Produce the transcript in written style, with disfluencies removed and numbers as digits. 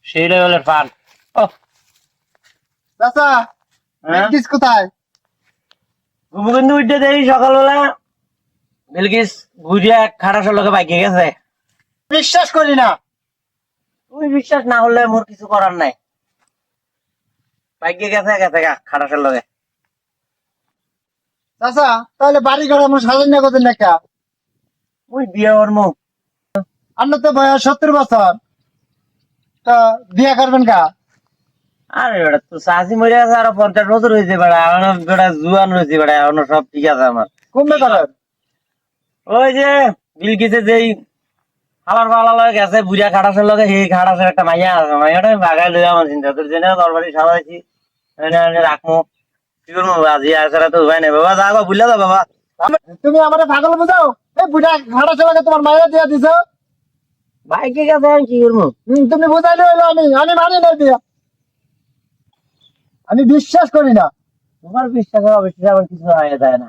সেইটাই হলে ফান। ও চাচা বিলকিস কোথায়? কিন্তু উঠে দেই সকালবেলা বিলকিস ঘুরিয়া খাটাসের লোকে বাইকে গেছে। বিশ্বাস করি না। তুমি বিশ্বাস না হলে মোর কিছু করার নাই। বাইকে গেছে গেছে গা খাটাসের লোকে। চাচা তাহলে বাড়ি ঘর আমার সাজান না কত নাকা? ওই বিয়ে করবো। আপনার তো বয়স 70 বছর, তা বিয়ে করবেন কা? আরে বেটা তো চাষি মরে আছে আরো 50 বছর হয়েছে বেটা, এখনো বেটা জুয়ান রয়েছে বেটা, এখনো সব ঠিক আছে আমার। কমবে করেন? ওই যে বিলকিসে যেই হালার পালা লগে গেছে বুড়িয়া খাটাসের লগে, সেই খাটাসের একটা মাইয়া আছে, মাইয়াটা আমি বাগাই লই আমার চিন্তা করছি না, তরবারি সাজাইছি রাখবো। কি করবো আজি আসলে তো উপায় নেই বাবা, যা গো বুঝলে তো বাবা। তুমি আমার পাগল বুঝাও? এই বুড়া ঘাড়া চালাকে তোমার মায়েরা দিয়ে দিছ। বাইকে গেছে আমি কি করবো? তুমি বুঝাইলে হইলো, আমি মানি না দিয়া। আমি বিশ্বাস করি না। তোমার বিশ্বাস অবিশ্বাস আমার কিছু হয়ে যায় না।